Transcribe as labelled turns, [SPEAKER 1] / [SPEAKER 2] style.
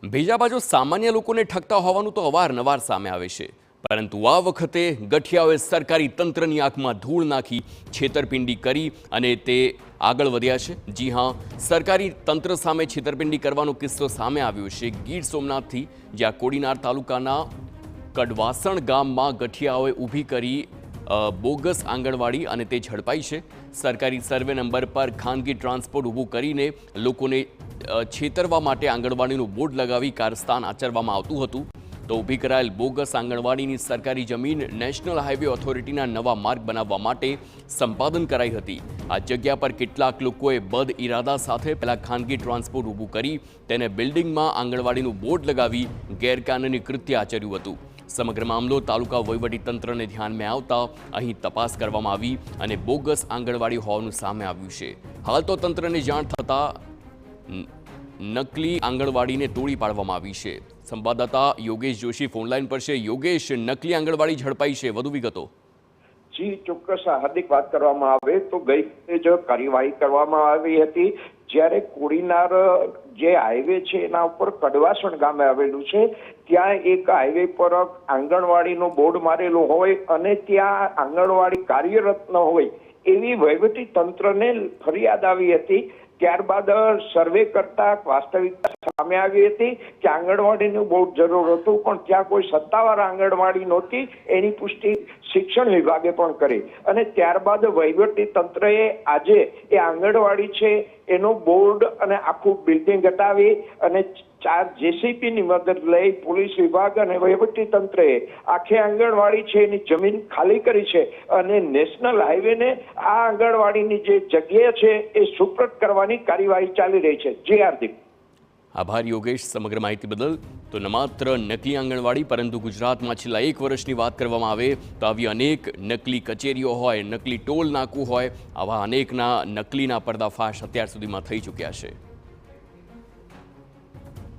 [SPEAKER 1] બીજા બાજુ સામાન્ય લોકોને ઠગતા હોવાનું તો અવારનવાર સામે આવે છે, પરંતુ આ વખતે ગઠિયાઓએ સરકારી તંત્રની આંખમાં ધૂળ નાખી છેતરપિંડી કરી અને તે આગળ વધ્યા છે। જી હા, સરકારી તંત્ર સામે છેતરપિંડી કરવાનો કિસ્સો સામે આવ્યો છે ગીર સોમનાથથી, જ્યાં કોડીનાર તાલુકાના કડવાસણ ગામમાં ગઠિયાઓએ ઊભી કરી બોગસ આંગણવાડી અને તે ઝડપાઈ છે। સરકારી સર્વે નંબર પર ખાનગી ટ્રાન્સપોર્ટ ઊભું કરીને લોકોને છેતરવા માટે આંગણવાડીનું બોર્ડ લગાવી કારસ્તાન આચરવામાં આવતું હતું। તો ઊભી કરાયેલ બોગસ આંગણવાડીની સરકારી જમીન નેશનલ હાઈવે ઓથોરિટીના નવા માર્ગ બનાવવા માટે સંપાદન કરાઈ હતી। આ જગ્યા પર કેટલાક લોકોએ બદ ઇરાદા સાથે પહેલા ખાનગી ટ્રાન્સપોર્ટ ઊભું કરી તેને બિલ્ડિંગમાં આંગણવાડીનું બોર્ડ લગાવી ગેરકાનૂની કૃત્ય આચર્યું હતું। સમગ્ર મામલો તાલુકા વહીવટી તંત્રને ધ્યાનમાં આવતા અહીં તપાસ કરવામાં આવી અને બોગસ આંગણવાડી હોવાનું સામે આવ્યું છે। હાલ તો તંત્રને જાણ થતાં નકલી આંગણવાડીને તોડી પાડવામાં આવી છે। સંવાદદાતા યોગેશ જોશી ફોનલાઈન પર છે। યોગેશ, નકલી આંગણવાડી ઝડપાઈ છે, વધુ વિગતો?
[SPEAKER 2] જી ચોક્કસ હાર્દિક, વાત કરવામાં આવે તો ગઈ જ કાર્યવાહી કરવામાં આવી હતી, જ્યારે કોડીનાર જે હાઈવે છે એના ઉપર કડવાસણ ગામે આવેલું છે, ત્યાં એક હાઈવે પર આંગણવાડીનો બોર્ડ મારેલો હોય અને ત્યાં આંગણવાડી કાર્યરત ન હોય એવી વહીવટી તંત્રને ફરિયાદ આવી હતી। ત્યારબાદ સર્વે કરતા વાસ્તવિકતા સામે આવી હતી કે આંગણવાડીનું બોર્ડ જરૂર હતું, પણ ત્યાં કોઈ સત્તાવાર આંગણવાડી નહોતી। એની પુષ્ટિ શિક્ષણ વિભાગે પણ કરી અને ત્યારબાદ વહીવટી તંત્રએ આજે એ આંગણવાડી છે એનો બોર્ડ અને આખું બિલ્ડિંગ હટાવી અને 4 JCBની મદદ લઈ પોલીસ વિભાગ અને વહીવટી તંત્રએ આખી આંગણવાડી છે એની જમીન ખાલી કરી છે અને નેશનલ હાઈવેને આ આંગણવાડીની જે જગ્યા છે એ સુપ્રત કરવાની કાર્યવાહી ચાલી રહી છે। જી હાર્દિક,
[SPEAKER 1] આભાર યોગેશ સમગ્ર માહિતી બદલ। તો ન માત્ર નકલી આંગણવાડી, પરંતુ ગુજરાતમાં છેલ્લા 1 વર્ષની વાત કરવામાં આવે તો આવી અનેક નકલી કચેરીઓ હોય, નકલી ટોલ નાકું હોય, આવા અનેકના નકલીના પર્દાફાશ અત્યાર સુધીમાં થઈ ચૂક્યા છે।